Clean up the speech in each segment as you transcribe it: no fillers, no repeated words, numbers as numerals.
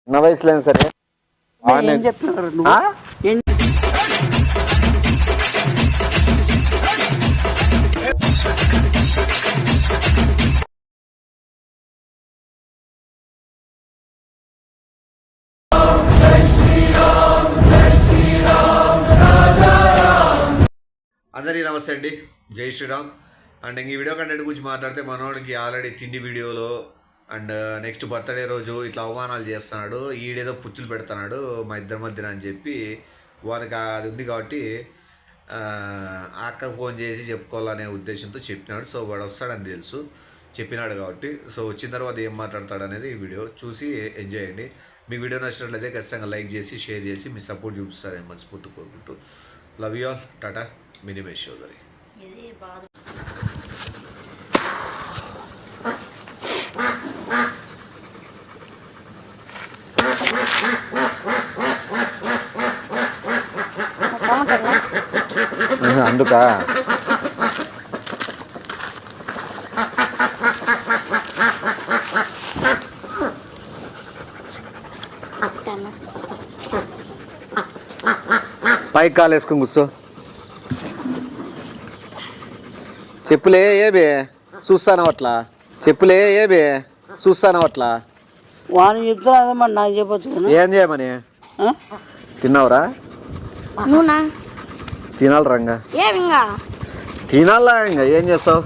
చిన్న వయసులో సరే ఏం చెప్తున్నారు అందరికీ నమస్తే అండి, జై శ్రీరామ్. అండ్ ఇంక ఈ వీడియో కంటెంట్ గురించి మాట్లాడితే మనోడికి ఆల్రెడీ తిండి వీడియోలో అండ్ నెక్స్ట్ బర్త్డే రోజు ఇట్లా అవమానాలు చేస్తున్నాడు, ఈడేదో పుచ్చులు పెడుతున్నాడు మా ఇద్దరి మధ్యన అని చెప్పి వానికి అది ఉంది కాబట్టి అక్కకు ఫోన్ చేసి చెప్పుకోవాలనే ఉద్దేశంతో చెప్పినాడు. సో వాడు వస్తాడని తెలుసు, చెప్పినాడు కాబట్టి. సో వచ్చిన తర్వాత ఏం మాట్లాడతాడు అనేది ఈ వీడియో చూసి ఎంజాయ్ చేయండి. మీ వీడియో నచ్చినట్లయితే ఖచ్చితంగా లైక్ చేసి షేర్ చేసి మీ సపోర్ట్ చూపిస్తారని మనస్ఫూర్తి కోరుకుంటూ love you all. Tata, మినిమేష్ Chowdary. అందుక పైకి కాలు వేసుకొని కూర్చో. చెప్పులే ఏబే చూస్తాను అట్లా, చెప్పులే ఏబే చూస్తాను అట్లా. వాడిని చెప్తున్నా మరి నాకు చెప్పొచ్చు కదా. ఏం చేయమని తిన్నావురా? తినాలి రంగా, తినాలా ఇంకా ఏం చేస్తావు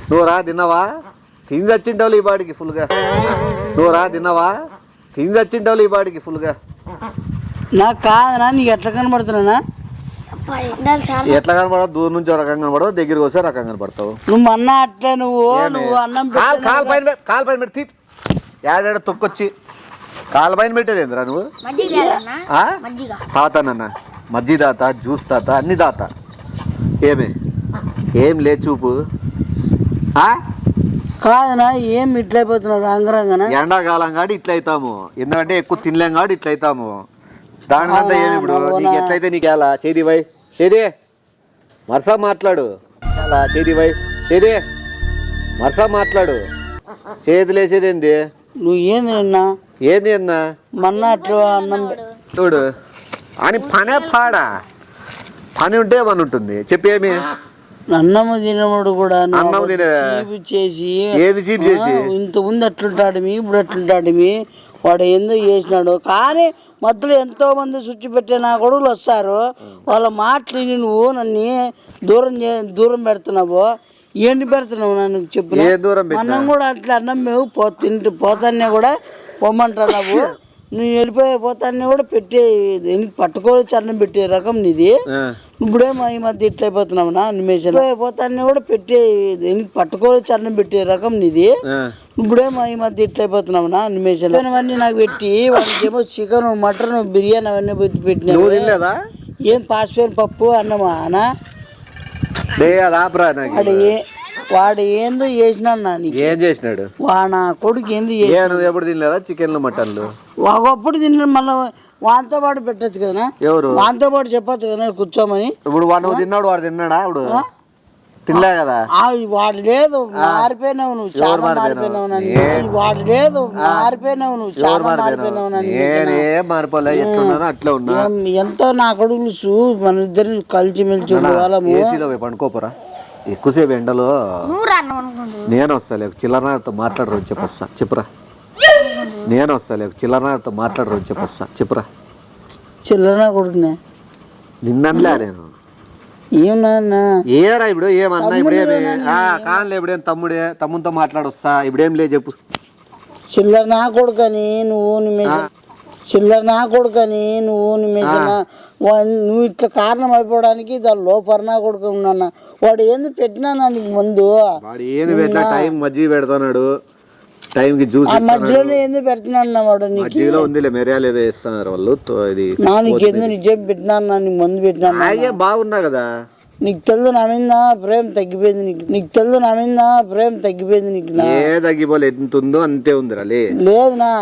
నువ్వు? రా తిన్నావా? తిని చచ్చింటావులు ఈ బాడికి ఫుల్గా. నువ్వు రా తిన్నావా? తిని చచ్చింటావులు ఈ బాడికి ఫుల్గా. నాకు కాదనా, నీకు ఎట్లా కనబడుతున్నా? ఎట్లా కనపడవు? దూరం నుంచి రకంగా కనపడవు, దగ్గరికి వస్తే రకంగా కనపడతావు. నువ్వు అన్న అట్లే నువ్వు అన్నం కాలు పైన పెట్టి ఏడాడ తొక్కొచ్చి కాలు పైన పెట్టేది ఏందిరా నువ్వు? తాతానన్న మజ్జిగ తాత, జ్యూస్ తాత, అన్ని తాత. ఏం లే చూపు కాదనా, ఏం ఇట్లయిపోతున్నావు రంగరంగన? ఎండాకాలం కాడి ఇట్లా అవుతాము, ఎందుకంటే ఎక్కువ తినలేం కాడి ఇట్లా అవుతాము. దానికంతా ఏమి ఇప్పుడు నీకు ఎట్లయితే నీకు ఎలా చేది వై చేది మరసా మాట్లాడు, ఎలా చేది వై చేది మరసా మాట్లాడు. చేతి లేసేది ఏంది? నువ్వు ఏంది నిన్నా ఏంది అన్నా మొన్న అట్లా అన్నం చూడు అని పనే పాడా పని ఉంటే పని ఉంటుంది. చెప్పేమి అన్నము తినముడు కూడా అన్నం తినే చేసి ఏది చీప్ చేసి ఇంత ముందు ఎట్లుంటాడు మీ ఇప్పుడు ఎట్లుంటాడు మీ వాడు ఎందుకు చేసినాడు. కానీ మధ్యలో ఎంతో మంది స్విచ్ పెట్టే నా కొడుకులు వస్తారు, వాళ్ళ మాటలు నువ్వు నన్ను దూరం పెడుతున్నావు. ఏంటి పెడుతున్నావు నన్ను చెప్పు. అన్నం కూడా అట్లా అన్నం మేము పోతానే కూడా పొమ్మంటున్నావు. నువ్వు వెళ్ళిపోతానే కూడా పెట్టే పట్టుకోవచ్చు అన్నం పెట్టే రకం నీది. ఇప్పుడేమో ఈ మధ్య ఇట్లా అయిపోతున్నావు నా నిమేషాలు పోతానే కూడా పెట్టే పట్టుకోవచ్చు అన్నం పెట్టే రకం నీది. ఇప్పుడేమో ఈ మధ్య ఇట్లా అయిపోతున్నావు నా నిమేషాలు అవన్నీ నాకు పెట్టి వాడికి ఏమో చికెన్ మటన్ బిర్యానీ అవన్నీ పెట్టినా. ఏం పాసిపోయిన పప్పు అన్నమా అనా? వాడు ఏందో చేసినాడు. ఏం చేసినాడు వాడు నా కొడుకు ఏంది? ఎప్పుడు తినలేదా చికెన్లు మటన్లు? ఒకప్పుడు తిన్నాడు, మళ్ళీ వాంతో పాటు పెట్టచ్చు కదా. ఎవరు వాంతో పాటు చెప్పచ్చు కదా కూర్చోమని. ఇప్పుడు వాడు తిన్నాడు, వాడు తిన్నాడా? ఇప్పుడు తినలే కదా. వాడు లేదు మారిపోయినావు నువ్వు, చాలా మారిపోయినావు. వాడు లేదు మారిపోయినావు నువ్వు, చాలా మారిపోయినావు. నేనేం మారిపోలే, ఎట్లున్నాను అట్లా ఉన్నా. ఎంతో నా కొడుకులు మన ఇద్దరు కలిసి మెలిసి వాళ్ళము. ఏసీలో పండుకోపోరా ఎక్కువసేపు ఎండలో. నేను వస్తాలే చిల్లరతో మాట్లాడరు చెప్పొస్తా చెప్పురా. నేను వస్తాలే చిల్లరతో మాట్లాడరు చెప్పొస్తా చెప్పురా. చిల్లర కొడుకునే నిన్నలే నేను ఏమన్నా ఏరా ఇప్పుడు ఏమన్నా ఇప్పుడేమి కానులే ఇప్పుడేం తమ్ముడితో మాట్లాడొస్తా ఇప్పుడేం లే చెప్పు. చిల్లర నా కొడుకని నువ్వు చిల్లర నా కొడుకని నువ్వు ఇట్లా కారణం అయిపోవడానికి దాని లోపల నా కొడుకు ఉన్నా. వాడు ఏంది పెట్టినా నీకు ముందు వాడు ఏంది పెట్టినా టైం మజ్జిగ పెడతాడు, టైంకి జ్యూస్ మధ్యలోనే ఏంది పెడుతున్నాడు వాడు. మజ్జిగలో ఉందిలే మిరియాలు ఏదో వేస్తున్నారు వాళ్ళు. నీకు ఎందుకు నిజం పెట్టినా నీకు మందు పెట్టినా బాగున్నా కదా. నీకు తెలుసు నా మీద ప్రేమ తగ్గిపోయింది, నీకు తెలుసు నా మీద ప్రేమ తగ్గిపోయింది. నీకు ఏ తగ్గిపోలే, ఎంత ఉందో అంతే ఉందిరా. లేదునా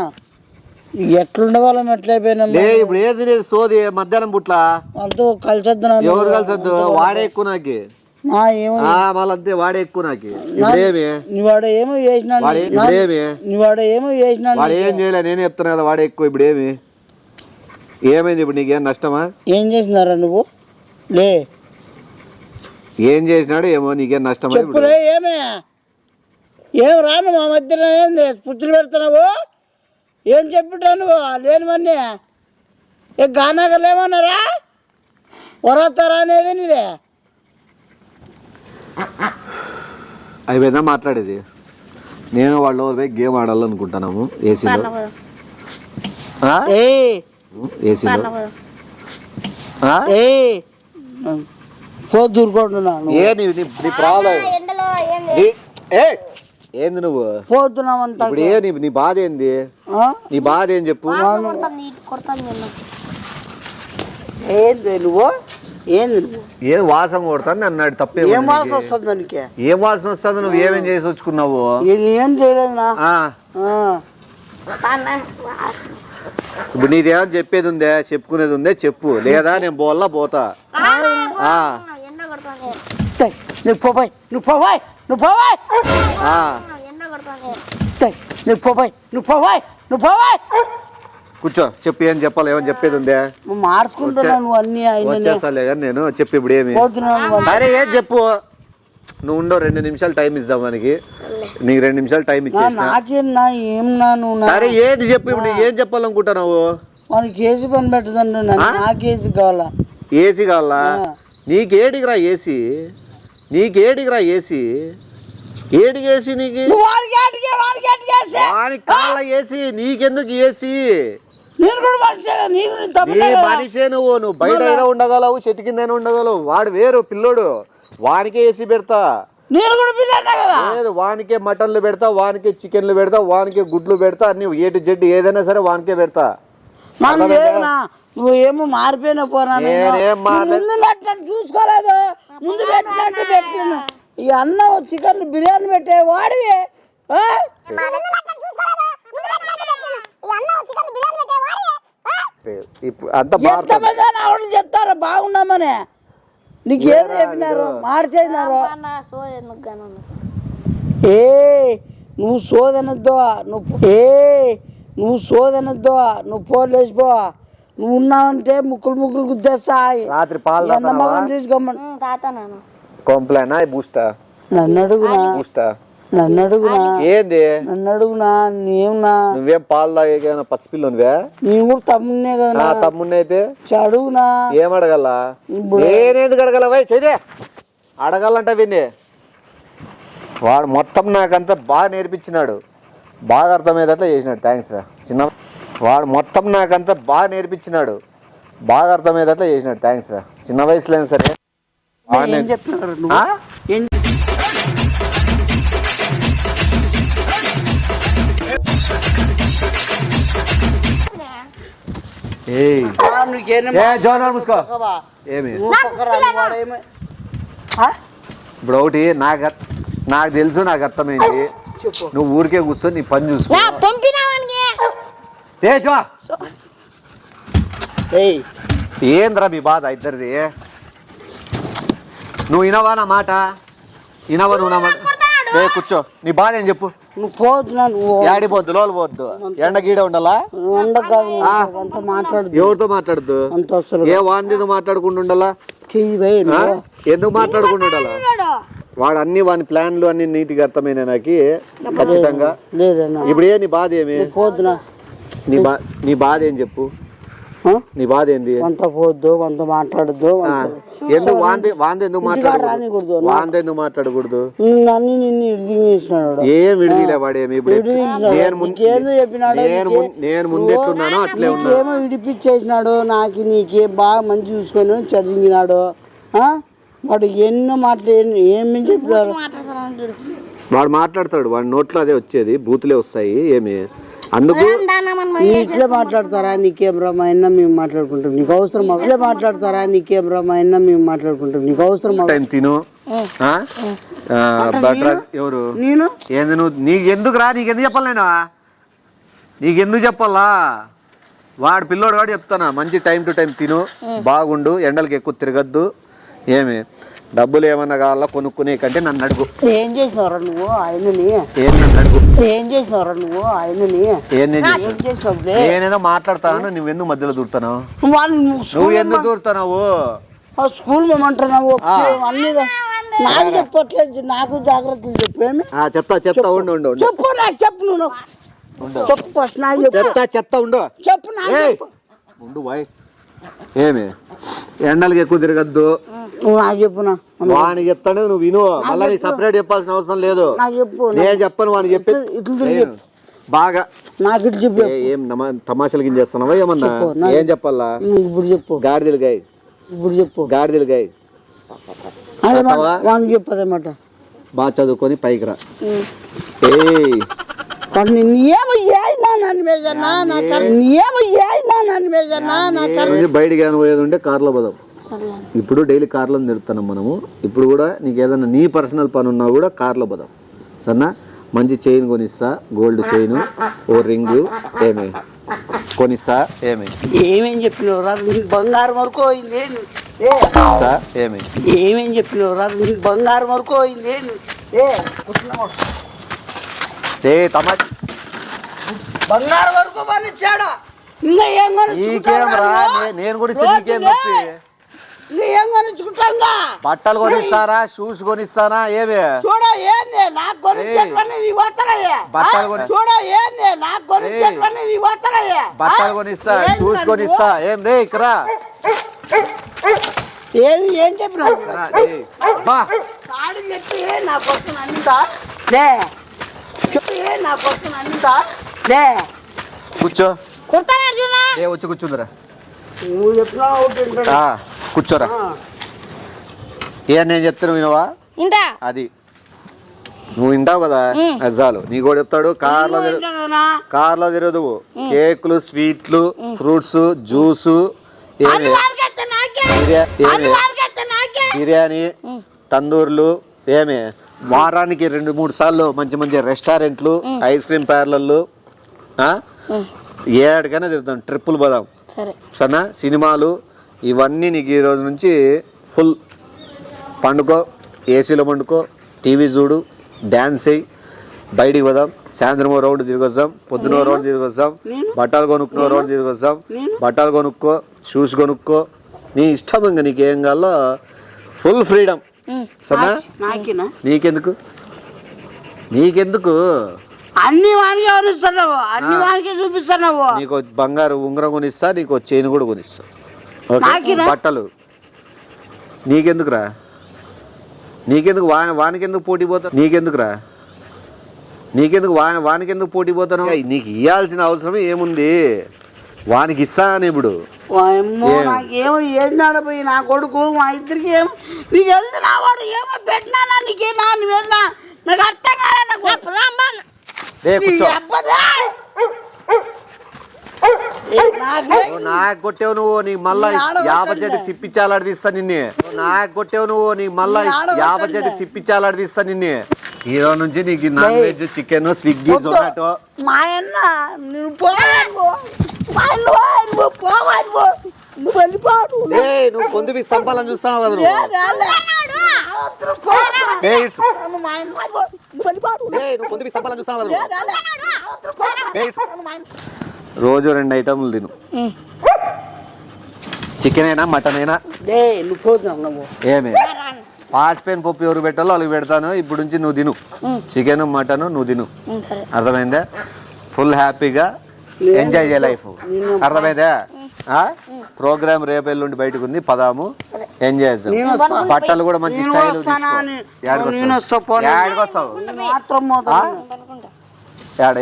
ఎట్లుండే వాళ్ళం ఎట్లయిపోయినా. ఇప్పుడు ఏది సోది మధ్యాహ్నం పుట్ల వాళ్ళతో కలిసొద్దు. ఎవరు కలిసొద్దు? వాడే ఎక్కువ నాకు ఏమో వాళ్ళంతే వాడే ఎక్కువ నాకు ఇప్పుడేమి వాడు ఏమో చేసినాడు వాడు ఏమో చేసినాడు వాడు ఏం చేయలే నేనే చెప్తున్నా కదా వాడే ఎక్కువ ఇప్పుడేమి ఏమైంది ఇప్పుడు నీకేం నష్టమా ఏం చేసినారా నువ్వు లే ఏం చేసినాడు ఏమో నీకేం నష్టమా చెప్పులే ఏమే ఏం రాను మా మధ్యలో ఏంది పుచ్చులు పెడుతున్నావు ఏం చెప్పిటా నువ్వు లేనివన్నీ ఏ గానాగర్లు ఏమన్నారా వరతారా అనేది నీదే అయిపోయిందా మాట్లాడేది నేను వాళ్ళు పోయి గేమ్ ఆడాలనుకుంటున్నాము ఏసీలో ఏసీలో పోతురుకుంటున్నాను ఏ నీ ప్రాబ్లం ఏంది నువ్వు పోతున్నామంతా ఇప్పుడు ఏ నీ బాధ ఏంది నీ బాధ ఏం చెప్పు ఏంది నువ్వు ఏంది నువ్వు ఏం వాసన కొడతాను అన్నాడు తప్పే ఏం వాసన వస్తుంది దానికి ఏం వాసన వస్తుంది నువ్వు ఏమేం చేసి వచ్చుకున్నావు ఏం చేయలేదు నా ఇప్పుడు నీదేమో చెప్పేది ఉందే చెప్పుకునేది ఉందే చెప్పు లేదా నేను పోతా నువ్వు పోబాయ్ నువ్వు పోబాయ్ నువ్వు పోబాయ్ నువ్వు పోబాయ్ నువ్వు పోబాయ్ నువ్వు పోబాయ్ కూర్చో చెప్పు ఏం చెప్పాలి ఏమని చెప్పేది ఉందే మార్చుకుంటున్నావు నువ్వు అన్ని వచ్చేస్తాలే కానీ నేను చెప్పు ఇప్పుడు ఏమి సరే ఏం చెప్పు నువ్వు ఉండవు 2 నిమిషాలు టైం ఇద్దాం మనకి నీకు 2 నిమిషాలు టైం ఇచ్చేసిన నాకేనా ఏమన్నా నువ్వు సరే ఏది చెప్పు ఇప్పుడు ఏం చెప్పాలనుకుంటున్నావు మనకి ఏసీ పని పెట్టదండి నాకు ఏసీ కావాలా ఏసీ కావాలా నీకేడికి రా ఏసీ నీకేడికి రా ఏసీ ఏడికి ఏసీ నీకు వానికి కావాలా ఏసీ నీకెందుకు ఏసీ మనిషే నువ్వు బయట అయినా ఉండగలవు చెట్టు కింద ఉండగలవు వాడు వేరు పిల్లోడు వానికే ఏసీ పెడతా లేదు వానికే మటన్లు పెడతా వానికే చికెన్లు పెడతా వానికే గుడ్లు పెడతా అన్ని ఏటు జడ్డు ఏదైనా సరే వానికే పెడతా నువ్వు ఏమో మారిపోయినా పోనా చూసుకోలేదు ముందు పెట్టినట్టు పెట్టిన ఈ అన్నం చికెన్ బిర్యానీ పెట్టే వాడివి చెప్తారా బాగున్నామని నీకు ఏదో చెప్పినారు మార్చేసినారు నువ్వు సోదనద్దు నువ్వు సోదనద్దు నువ్వు పోలేసిపో నువ్వు ఉన్నావంటే ముక్కులు గుద్దేస్తాయి రాత్రి పాలు మగం తీసుకోమని కొంప్లేనా బూస్టా నన్ను అడుగునా ఏంది నన్ను అడుగునా నేవునా నువ్వేం పాలు తాగే పసిపిల్ల నువ్వే నేను కూడా తమ్మునే కదా తమ్ముడిని అయితే అడుగునా ఏం అడగల నేనేందుకు అడగల వై చదివే అడగాలంట విని వాడు మొత్తం నాకంతా బాగా నేర్పించినాడు బాగా అర్థమయ్యేటట్లు చేసినాడు థ్యాంక్స్ రా చిన్న వాడు మొత్తం నాకంతా బాగా నేర్పించినాడు బాగా అర్థమయ్యేటట్లు చేసినాడు థ్యాంక్స్ రా చిన్న వయసులో సరే ఇప్పుడు ఒకటి నాకు తెలుసు నాకు అర్థమైంది నువ్వు ఊరికే కూర్చొని నీ పని చూసుకో ఏంద్రా మీ బాధ ఇద్దరిది నువ్వు వినవా నా మాట వినవా నువ్వు నా మాట కూర్చో నీ బాధ ఏం చెప్పు నువ్వు పోతున్నావు యాడి పోద్దు లోలు పోద్దు ఎండ గీడ ఉండాలా ఎవరితో మాట్లాడద్దు ఏ వాందితో మాట్లాడుకుంటూ ఉండాలా ఎందుకు మాట్లాడుకుంటూ ఉండాలా వాడు అన్ని వాని ప్లాన్లు అన్ని నీట్గా అర్థమైన నాకు ఖచ్చితంగా ఇప్పుడు నీ బాధ ఏమి నీ బాధ ఏం చెప్పు నీ బాధ ఏంది పోద్దు మాట్లాడద్దు ఎందుకు వాంది ఎందుకు మాట్లాడకూడదు ఏం విడిదిలే వాడేమి నేను ముందు ఎట్లున్నానో అట్లే ఏమో విడిపించేసినాడు నాకు నీకే బాగా మంచి చూసుకొని చదివినాడు వాడు ఎన్నో మాటలు ఏమి చెప్తారు వాడు మాట్లాడతాడు వాడి నోట్లో అదే వచ్చేది బూతులే వస్తాయి ఏమి అందుకు ఇట్లే మాట్లాడతారా నీకేం రా మా అన్న మేము మాట్లాడుకుంటాం నీకు అవసరం ఇట్లే మాట్లాడతారా నీకేం రా మా అన్న మేము మాట్లాడుకుంటాం నీకు అవసరం టైం తిను ఎవరు నేను ఏంది నువ్వు నీకెందుకు రా నీకెందుకు చెప్పాలి నేను నీకెందుకు చెప్పాలా వాడు పిల్లోడు వాడు చెప్తానా మంచి టైం టు టైం తిను బాగుండు ఎండలకి ఎక్కువ తిరగద్దు ఏమి డబ్బులు ఏమన్నా కావాలా కొనుక్కునే కంటే నన్ను అడుగు. ఏం చేసినవరా నువ్వు ఆయనని? ఏం నన్ను అడుగు. ఏం చేసినవరా నువ్వు ఆయనని? ఏం చేసినావు? నేనేదో మాట్లాడతాను, నువ్వెందుకు మధ్యలో దూరుతున్నావు? నువ్వు ఎందుకు దూరుతున్నావు? స్కూల్ పోమంటున్నావు అన్ని నాకు చెప్పట్లేదు, నాకు జాగ్రత్తలు చెప్పేమి. చెప్తా ఉండు చెప్పు, నాకు చెప్పు, నువ్వు చెప్పు ఫస్ట్ నాకు చెప్తా ఉండు చెప్పు నాకు ఉండు బాయ్. ఏమి ఎండలకి ఎక్కువ తిరగద్దు, నువ్వు నాకు చెప్పునా? వానికి చెప్తానే నువ్వు విను, మళ్ళీ నీకు సపరేట్ చెప్పాల్సిన అవసరం లేదు. నాకు చెప్పు, నేను చెప్పను, వానికి చెప్పి బాగా నాకు ఇటు చెప్పు. ఏం తమాషాలు గిన్ చేస్తున్నావా ఏమన్నా? ఏం చెప్పాలా? ఇప్పుడు చెప్పు. గాడిదలు గాయ, ఇప్పుడు చెప్పు. గాడిదలు గాయ వానికి చెప్పదన్నమాట. బాగా చదువుకొని పైకి రా. బయటికి ఏమైనా పోయేది ఉంటే కార్లో పోదాం. ఇప్పుడు డైలీ కార్లో తిరుగుతున్నాం మనము. ఇప్పుడు కూడా నీకు ఏదైనా నీ పర్సనల్ పని ఉన్నా కూడా కార్లో పోదాం సరేనా? మంచి చైన్ కొనిస్తా, గోల్డ్ చైన్, ఓ రింగు ఏమి కొనిస్తా. ఏమేం చెప్పినవరా? బంగారం వరకు అయింది. ఏమేం చెప్పినవరా? బంగారం వరకు అయింది. బంగారం వరకు పనిచ్చాడు. ఇంకా ఏం నేను కూడా ఏం కొనిచ్చుకుంటా? బట్టలు కొనిస్తారా, షూస్ కొనిస్తానా? ఏమి చూడ ఏంది నాకు కొనిచ్చేటవన్నీ నీ పోతానయ్యా. చూడ ఏంది నాకు కొనిచ్చేటవన్నీ నీ పోతానయ్యా. బట్టలు కొనిస్తా, షూస్ కొనిస్తా. ఏం రే ఇక్కడ ఏం చెప్పినావు? సాడి చెప్పి నా కోసం అన్నిందా చెప్పి నా కోసం అన్నిందా కూర్చో. కొడతాను వచ్చి కూర్చుందిరా. నువ్వు చెప్పినా కూర్చోరా. నేను చెప్తాను వినవా? అది నువ్వు వింటావు కదా, అజ్జాలు నీ కూడా చెప్తాడు. కార్లో తిరగదు, కేకులు, స్వీట్లు, ఫ్రూట్స్, జ్యూస్, బిర్యానీ, తందూర్లు, ఏమి వారానికి 2-3 సార్లు మంచి మంచి రెస్టారెంట్లు, ఐస్ క్రీమ్ పార్లర్లు, ఏడికైనా తిరుగుతాం. ట్రిప్పులు పోదాం సరేనా? సినిమాలు ఇవన్నీ నీకు ఈ రోజు నుంచి ఫుల్. పండుకో, ఏసీలో పండుకో, టీవీ చూడు, డ్యాన్స్ అయ్యి, బయటికి పోదాం. సాయంత్రం రౌండ్ తిరిగి వస్తాం, పొద్దున రౌండ్ తిరిగి వస్తాం, బట్టలు కొనుక్కున్న రౌండ్ తిరిగి వస్తాం. బట్టలు కొనుక్కో, షూస్ కొనుక్కో, నీ ఇష్టం. ఇంకా నీకేం కావాలో ఫుల్ ఫ్రీడమ్ సరేనా? నీకెందుకు అన్ని వానికి ఎవరిస్తున్నావు? అన్ని వానికి చూపిస్తున్నావు. నీకు బంగారు ఉంగరం కొనిస్తా, నీకు చైన్ కూడా కొనిస్తా. బట్టలు నీకెందుకురా? వానికెందుకు పోటీ పోతా? వానికెందుకు పోటీ పోతాను? నీకు ఇవ్వాల్సిన అవసరం ఏముంది? వానికి ఇస్తాను ఇప్పుడు. నాకేమో ఏం నడపోయి నా కొడుకు మా ఇద్దరికి ఏమో నీకు వెళ్తే నా వాడు ఏమో పెట్టినా నీకే నాకు అర్థం కాదు. నాకు కొట్టేవు నువ్వు, నీకు మళ్ళా 50 చెట్టు తిప్పించాలడిస్తా నిన్నే. నాకు కొట్టేవు నువ్వు, నీకు మళ్ళా 50 చెట్టు తిప్పించాలడిస్తా నిన్నే. ఈ రోజు నుంచి నీకు non veg, chicken, Swiggy, Zomato. మా అన్న నువ్వు నువ్వు పొందుపి సంపాలని చూస్తావు కదా రోజు 2 ఐటమ్లు తిను. చికెన్ అయినా మటన్ అయినా. ఏమే పాసిపోయిన పప్పు ఎవరు పెట్టాలో వాళ్ళకి పెడతాను. ఇప్పుడు నుంచి నువ్వు తిను, చికెన్ మటన్ నువ్వు తిను. అర్థమైందా? ఫుల్ హ్యాపీగా ఎంజాయ్ చేయ లైఫ్. అర్థమైందా? ప్రోగ్రామ్ రేపు ఎల్లుండి బయటకు ఉంది, పదాము ఎంజాయ్ చేద్దాం. బట్టలు కూడా మంచి స్టైల్.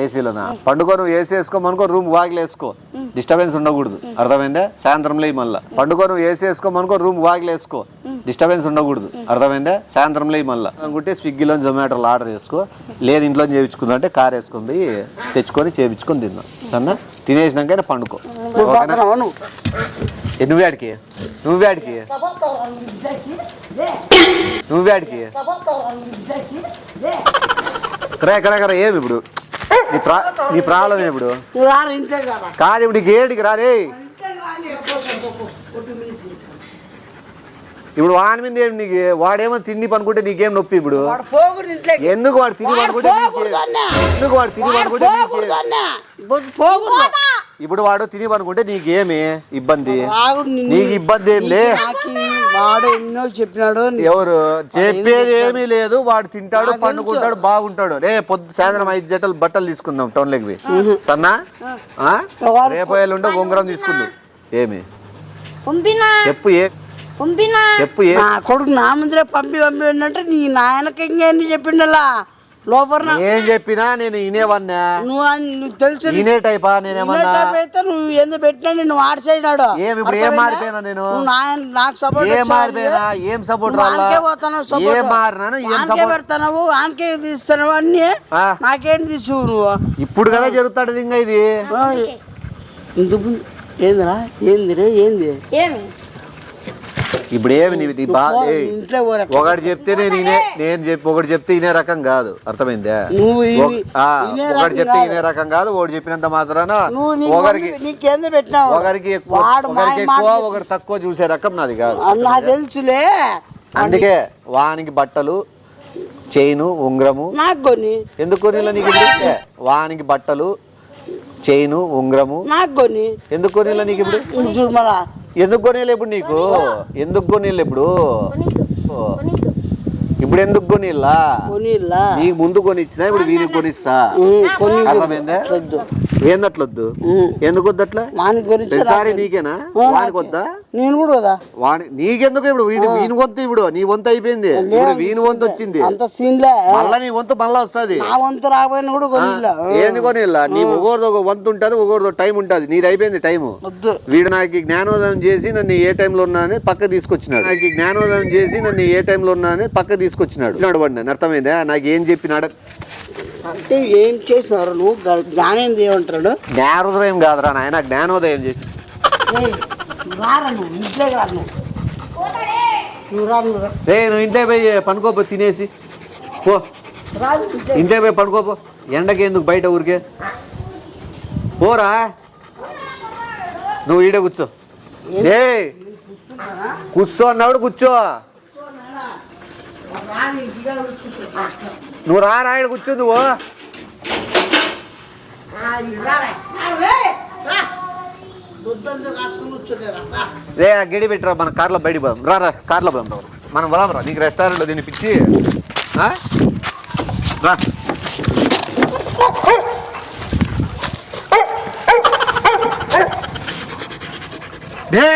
ఏసీలోనా పండుకో? నువ్వు ఏసీ వేసుకోమనుకో, రూమ్ వాకిలు వేసుకో, డిస్టర్బెన్స్ ఉండకూడదు. అర్థమైందా? సాయంత్రంలో మళ్ళీ పండుకో. నువ్వు ఏసీ వేసుకోమనుకో, రూమ్ వాకిలు వేసుకో, డిస్టర్బెన్స్ ఉండకూడదు. అర్థమైందా? సాయంత్రంలో మళ్ళీ అనుకుంటే స్విగ్గీలో జొమాటోలో ఆర్డర్ చేసుకో, లేదు ఇంట్లో చేయించుకుందాం అంటే కార్ వేసుకుంది తెచ్చుకొని చేయించుకొని తిందాం సరేనా? తినేసినాక పండుకో. నువ్వేడికి కరా ఏమి ఇప్పుడు నీ ప్రాబ్లం ఇప్పుడు? కాదు ఇప్పుడు గేటుకి రాలే. ఇప్పుడు వాని మీద ఏం నీకు వాడేమో తిండి పనుకుంటే నీకేం నొప్పి ఇప్పుడు వాడు పోకూడదు ఇంట్లోకి. ఎందుకు వాడు తిని పనుకుంటే పోకూడదు అన్న. ఎందుకు వాడు తిని పనుకుంటే పోకూడదు అన్న. పోకూడదు. ఇప్పుడు వాడు తిని పనుకుంటే నీకేమి ఇబ్బంది రాగుడు నీకు ఇబ్బంది ఏం లే వాడు ఎన్నో చెప్పినాడు. ఎవరు చెప్పేది ఏమీ లేదు వాడు తింటాడు పండుకుంటాడు బాగుంటాడు రే పొద్దు సాయంత్రం 5 జతలు బట్టలు తీసుకుందాం టౌన్ లెక్కి సన్నా రేపు ఉంటే ఉంగరం తీసుకుందాం ఏమి చెప్పు చెప్పు నా కొడుకు నా ముందరే పంపి అంటే నీ నాయనకి ఇంకేంటి చెప్పిండలా లోపల ఏం చెప్పినా నేను ఇనేవన్నా నువ్వు తెలుసు ఇనే టైపా నేనేమన్నా అయితే నువ్వు ఎందుకు పెట్టినా నువ్వు ఆడిచేసినాడు. ఇప్పుడు ఏం మారిపోయినా నేను నాకు సపోర్ట్ ఏం మారిపోయినా ఏం సపోర్ట్ ఏం మారినాను ఏం సపోర్ట్ పెడతావు ఆనకే తీస్తున్నావు అన్ని నాకేంటి తీసు నువ్వు ఇప్పుడు కదా జరుగుతాడు ఇంకా ఇది ఇందుకు ఏందిరా ఏందిరే ఏంది ఇప్పుడు ఏమి ఒకటి చెప్తే నేను చెప్పి ఒకటి చెప్తే ఇనే రకం కాదు అర్థమైందా ఒకటి చెప్తే ఇనే రకం కాదు ఒకటి చెప్పినంత మాత్రాన ఒకరికి ఎక్కువ ఒకటి తక్కువ చూసే రకం నాది కాదు తెలుసులే. అందుకే వానికి బట్టలు చైను ఉంగరము నాకు కొని ఎందుకు కొనిలా నీకు వానికి బట్టలు చైను ఉంగరము నాకు కొని ఎందుకు కొనిలా నీకు ఇప్పుడు చూడు మళ్ళా ఎందుకు కొనేలే ఇప్పుడు నీకు ఎందుకు కొనేలే ఇప్పుడు ఇప్పుడు ఎందుకు కొనిల్లా నీకు ముందు కొనిచ్చినా ఇప్పుడు వీనికి కొనిస్తా అర్థమైందా ఏందట్లొద్దు ఎందుకు వద్దు అట్లా ప్రతిసారి నీకేనా వానికి వద్దా నేను కూడా కదా వాడి నీకెందుకు ఇప్పుడు వీని వంతు ఇప్పుడు నీ వంతు అయిపోయింది ఇప్పుడు వీని వంతు వచ్చింది అంత సీన్లే మళ్ళా నీ వంతు మళ్ళా వస్తుంది నా వంతు రాకపోయినా కూడా కొనిలా ఏంది కొనిల్లా నీ ఒకరిది ఒక వంతు ఉంటుంది ఒకరిది టైం ఉంటుంది నీది అయిపోయింది టైము వీడు నాకు జ్ఞానోదయం చేసి నన్ను ఏ టైంలో ఉన్నా అని పక్క తీసుకొచ్చినాడు నాకు జ్ఞానోదయం చేసి నన్ను ఏ టైంలో ఉన్నా అని పక్క తీసుకొచ్చినాడు వాడు నన్ను అర్థమైందా నాకు ఏం చెప్పినాడు అంటే ఏం చేసినారు నువ్వు జ్ఞానేంద్ర ఏమంటాడు జ్ఞానోదయం కాదురా నాయన జ్ఞానోదయం చేసి నువ్వు ఇంట్లో పోయి పనుకోపో తినేసి పో ఇంట్లో పోయి పనుకోపో ఎండకి ఎందుకు బయట ఊరికే పోరా నువ్వు ఈడ కూర్చో ఏ కూర్చో అన్నాడు కూర్చో నువ్వు రాయడు కూర్చో నువ్వు రే ఆ గడి పెట్టరా మన కార్లో బయట పోదాం రా కార్లో పోదాం మనం పోదాం రా నీకు రెస్టారెంట్లో తినిపించి రా డే